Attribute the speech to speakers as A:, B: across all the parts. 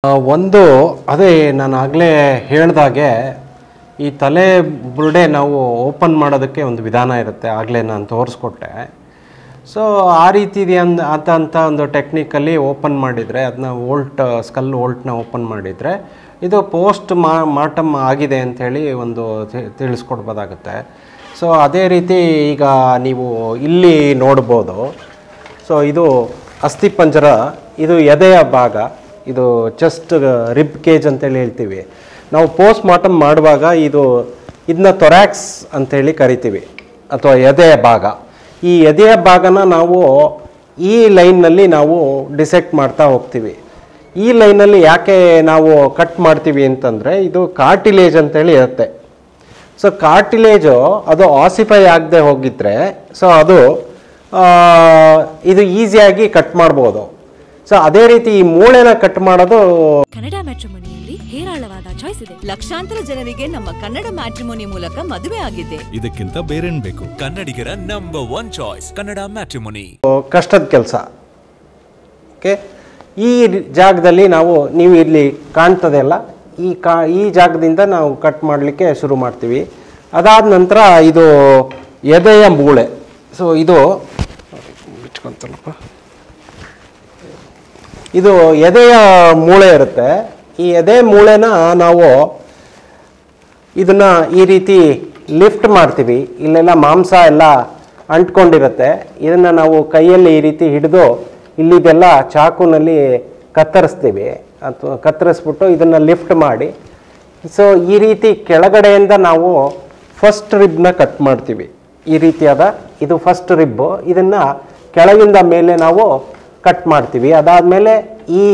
A: ಒಂದು ಅದೇ ನಾನು ಆಗಲೇ ಹೇಳ್ದಾಗೆ ಈ ತಲೆ ಬುರುಡೆ ನಾವು ಓಪನ್ ಮಾಡೋದಕ್ಕೆ ಒಂದು ವಿಧಾನ ಇರುತ್ತೆ. ಆಗಲೇ ನಾನು ತೋರಿಸ್ಕೊಟ್ಟೆ. ಸೊ ಆ ರೀತಿ ಅಂತ ಒಂದು ಟೆಕ್ನಿಕಲ್ಲಿ ಓಪನ್ ಮಾಡಿದರೆ ಅದನ್ನ ಸ್ಕಲ್ ವೋಲ್ಟ್ನ ಓಪನ್ ಮಾಡಿದರೆ ಇದು ಪೋಸ್ಟ್ ಮಾರ್ಟಮ್ ಆಗಿದೆ ಅಂಥೇಳಿ ಒಂದು ತಿಳಿಸ್ಕೊಡ್ಬೋದಾಗುತ್ತೆ. ಸೊ ಅದೇ ರೀತಿ ಈಗ ನೀವು ಇಲ್ಲಿ ನೋಡ್ಬೋದು. ಸೊ ಇದು ಅಸ್ಥಿಪಂಜರ, ಇದು ಎದೆಯ ಭಾಗ, ಇದು ಚೆಸ್ಟ್ ರಿಬ್ ಕೇಜ್ ಅಂತೇಳಿ ಹೇಳ್ತೀವಿ ನಾವು. ಪೋಸ್ಟ್ ಮಾರ್ಟಮ್ ಮಾಡುವಾಗ ಇದನ್ನ ಥೊರಾಕ್ಸ್ ಅಂತೇಳಿ ಕರಿತೀವಿ, ಅಥವಾ ಎದೆಯ ಭಾಗ. ಈ ಎದೆಯ ಭಾಗನ ನಾವು ಈ ಲೈನ್ನಲ್ಲಿ ನಾವು ಡಿಸೆಕ್ಟ್ ಮಾಡ್ತಾ ಹೋಗ್ತೀವಿ. ಈ ಲೈನಲ್ಲಿ ಯಾಕೆ ನಾವು ಕಟ್ ಮಾಡ್ತೀವಿ ಅಂತಂದರೆ ಇದು ಕಾರ್ಟಿಲೇಜ್ ಅಂತೇಳಿ ಇರುತ್ತೆ. ಸೊ ಕಾರ್ಟಿಲೇಜು ಅದು ಆಸಿಫೈ ಆಗದೆ ಹೋಗಿದ್ರೆ ಸೊ ಇದು ಈಸಿಯಾಗಿ ಕಟ್ ಮಾಡ್ಬೋದು. ಸೊ ಅದೇ ರೀತಿ ಈ ಮೂಳೆನ ಕಟ್ ಮಾಡೋದು
B: ಕನ್ನಡ ಮ್ಯಾಟ್ರಿಮೋನಿಯಲ್ಲಿ ಹೇರಾಳವಾದ ಚಾಯ್ಸ್ ಇದೆ. ಲಕ್ಷಾಂತರ ಜನರಿಗೆ ನಮ್ಮ ಕನ್ನಡ ಮ್ಯಾಟ್ರಿಮೋನಿ ಮೂಲಕ ಮದುವೆ ಆಗಿದೆ.
C: ಇದಕ್ಕಿಂತ ಬೇರೇನ್ ಬೇಕು? ಕನ್ನಡಿಗರ ನಂಬರ್ 1 ಚಾಯ್ಸ್ ಕನ್ನಡ ಮ್ಯಾಟ್ರಿಮೋನಿ.
A: ಕಷ್ಟದ ಕೆಲಸ. ಓಕೆ, ಈ ಜಾಗದಲ್ಲಿ ನೀವು ಇಲ್ಲಿ ಕಾಣ್ತದೆ ಅಲ್ಲ, ಈ ಜಾಗದಿಂದ ನಾವು ಕಟ್ ಮಾಡಲಿಕ್ಕೆ ಶುರು ಮಾಡ್ತೀವಿ. ಅದಾದ ನಂತರ ಇದು ಎದೆಯ ಮೂಳೆ. ಸೊ ಇದು ಇದು ಎದೆಯ ಮೂಳೆ ಇರುತ್ತೆ. ಈ ಎದೆ ಮೂಳೆನ ನಾವು ಇದನ್ನ ಈ ರೀತಿ ಲಿಫ್ಟ್ ಮಾಡ್ತೀವಿ. ಇಲ್ಲೆಲ್ಲ ಮಾಂಸ ಎಲ್ಲ ಅಂಟ್ಕೊಂಡಿರುತ್ತೆ. ಇದನ್ನು ನಾವು ಕೈಯಲ್ಲಿ ಈ ರೀತಿ ಹಿಡಿದು ಇಲ್ಲಿದೆಲ್ಲ ಚಾಕುನಲ್ಲಿ ಕತ್ತರಿಸ್ತೀವಿ, ಅಥವಾ ಕತ್ತರಿಸ್ಬಿಟ್ಟು ಇದನ್ನು ಲಿಫ್ಟ್ ಮಾಡಿ. ಸೊ ಈ ರೀತಿ ಕೆಳಗಡೆಯಿಂದ ನಾವು ಫಸ್ಟ್ ರಿಬ್ನ ಕಟ್ ಮಾಡ್ತೀವಿ. ಈ ರೀತಿಯಾದ ಇದು ಫಸ್ಟ್ ರಿಬ್ಬು. ಇದನ್ನು ಕೆಳಗಿಂದ ಮೇಲೆ ನಾವು ಕಟ್ ಮಾಡ್ತೀವಿ. ಅದಾದಮೇಲೆ ಈ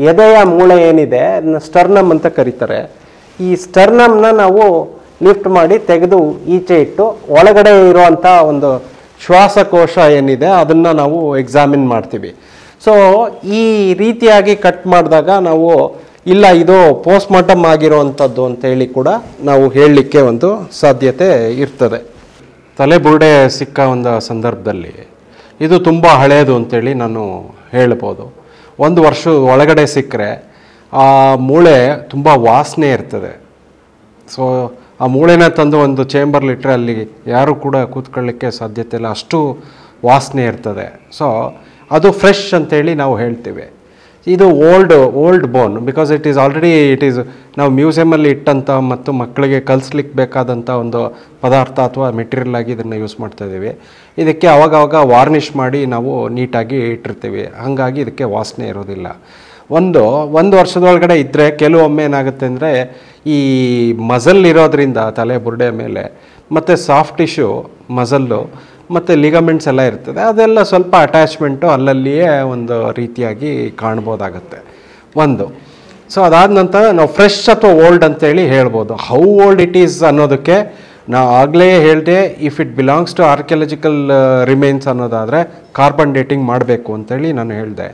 A: ಎದೆಯ ಮೂಳೆ ಏನಿದೆ ಅದನ್ನ ಸ್ಟರ್ನಮ್ ಅಂತ ಕರೀತಾರೆ. ಈ ಸ್ಟರ್ನಮ್ನ ನಾವು ಲಿಫ್ಟ್ ಮಾಡಿ ತೆಗೆದು ಈಚೆ ಇಟ್ಟು ಒಳಗಡೆ ಇರುವಂಥ ಒಂದು ಶ್ವಾಸಕೋಶ ಏನಿದೆ ಅದನ್ನು ನಾವು ಎಕ್ಸಾಮಿನ್ ಮಾಡ್ತೀವಿ. ಸೊ ಈ ರೀತಿಯಾಗಿ ಕಟ್ ಮಾಡಿದಾಗ ನಾವು ಇಲ್ಲ ಇದು ಪೋಸ್ಟ್ ಮಾರ್ಟಮ್ ಆಗಿರೋವಂಥದ್ದು ಅಂತೇಳಿ ಕೂಡ ನಾವು ಹೇಳಲಿಕ್ಕೆ ಒಂದು ಸಾಧ್ಯತೆ ಇರ್ತದೆ. ತಲೆಬುರುಡೆ ಸಿಕ್ಕ ಒಂದು ಸಂದರ್ಭದಲ್ಲಿ ಇದು ತುಂಬ ಹಳೆಯದು ಅಂತೇಳಿ ನಾನು ಹೇಳ್ಬೋದು. 1 ವರ್ಷದ ಒಳಗಡೆ ಸಿಕ್ಕರೆ ಆ ಮೂಳೆ ತುಂಬ ವಾಸನೆ ಇರ್ತದೆ. ಸೊ ಆ ಮೂಳೆನ ತಂದು ಒಂದು ಚೇಂಬರ್ಲಿಟ್ರೆ ಅಲ್ಲಿ ಯಾರು ಕೂಡ ಕೂತ್ಕೊಳ್ಳಿಕ್ಕೆ ಸಾಧ್ಯತೆ ಇಲ್ಲ, ಅಷ್ಟು ವಾಸನೆ ಇರ್ತದೆ. ಸೊ ಅದು ಫ್ರೆಶ್ ಅಂತೇಳಿ ನಾವು ಹೇಳ್ತೀವಿ. ಇದು old bone, because it is ನಾವು ಮ್ಯೂಸಿಯಮಲ್ಲಿ ಇಟ್ಟಂಥ ಮತ್ತು ಮಕ್ಕಳಿಗೆ ಕಲಿಸ್ಲಿಕ್ಕೆ ಬೇಕಾದಂಥ ಒಂದು ಪದಾರ್ಥ ಅಥವಾ ಮೆಟೀರಿಯಲ್ ಆಗಿ ಇದನ್ನು ಯೂಸ್ ಮಾಡ್ತಾ ಇದ್ದೀವಿ. ಇದಕ್ಕೆ ಅವಾಗವಾಗ ವಾರ್ನಿಷ್ ಮಾಡಿ ನಾವು ನೀಟಾಗಿ ಇಟ್ಟಿರ್ತೀವಿ. ಹಾಗಾಗಿ ಇದಕ್ಕೆ ವಾಸನೆ ಇರೋದಿಲ್ಲ. ಒಂದು ವರ್ಷದೊಳಗಡೆ ಇದ್ದರೆ ಕೆಲವೊಮ್ಮೆ ಏನಾಗುತ್ತೆ ಅಂದರೆ ಈ ಮಸಲ್ ಇರೋದ್ರಿಂದ ತಲೆ ಬುರುಡೆ ಮೇಲೆ ಮತ್ತು ಸಾಫ್ಟ್ ಟಿಶ್ಯೂ ಮಸಲ್ಲು ಮತ್ತು ಲಿಗಮೆಂಟ್ಸ್ ಎಲ್ಲ ಇರ್ತದೆ, ಅದೆಲ್ಲ ಸ್ವಲ್ಪ ಅಟ್ಯಾಚ್ಮೆಂಟು ಅಲ್ಲಲ್ಲಿಯೇ ಒಂದು ರೀತಿಯಾಗಿ ಕಾಣ್ಬೋದಾಗತ್ತೆ ಒಂದು. ಸೊ ಅದಾದ ನಂತರ ನಾವು ಫ್ರೆಶ್ ಅಥವಾ ಓಲ್ಡ್ ಅಂತೇಳಿ ಹೇಳ್ಬೋದು. ಹೌ ಓಲ್ಡ್ ಇಟ್ ಈಸ್ ಅನ್ನೋದಕ್ಕೆ ನಾವು ಆಗಲೇ ಹೇಳಿದೆ, if it belongs to archaeological remains ಅನ್ನೋದಾದರೆ ಕಾರ್ಬನ್ ಡೇಟಿಂಗ್ ಮಾಡಬೇಕು ಅಂತೇಳಿ ನಾನು ಹೇಳಿದೆ.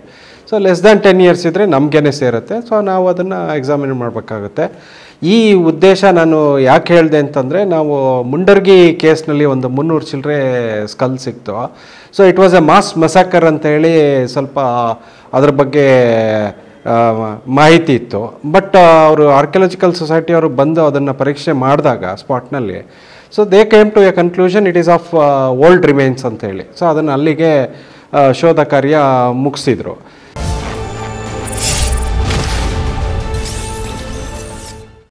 A: ಸೊ ಲೆಸ್ ದ್ಯಾನ್ 10 years ಇದ್ದರೆ ನಮಗೇನೆ ಸೇರುತ್ತೆ. ಸೊ ನಾವು ಅದನ್ನು ಎಕ್ಸಾಮಿನ್ ಮಾಡಬೇಕಾಗುತ್ತೆ. ಈ ಉದ್ದೇಶ ನಾನು ಯಾಕೆ ಹೇಳಿದೆ ಅಂತಂದರೆ, ನಾವು ಮುಂಡರ್ಗಿ ಕೇಸ್ನಲ್ಲಿ ಒಂದು 300 ಚಿಲ್ಲರೆ ಸ್ಕಲ್ ಸಿಕ್ತು. So it was a mass massacre ಅಂತೇಳಿ ಸ್ವಲ್ಪ ಅದ್ರ ಬಗ್ಗೆ ಮಾಹಿತಿ ಇತ್ತು. ಬಟ್ ಅವರು ಆರ್ಕಿಯಾಲಜಿಕಲ್ ಸೊಸೈಟಿಯವರು ಬಂದು ಅದನ್ನು ಪರೀಕ್ಷೆ ಮಾಡಿದಾಗ ಸ್ಪಾಟ್ನಲ್ಲಿ, so they came to a conclusion it is of old remains ಅಂತೇಳಿ. ಸೊ ಅದನ್ನು ಅಲ್ಲಿಗೆ ಶೋಧ ಕಾರ್ಯ ಮುಗಿಸಿದ್ರು.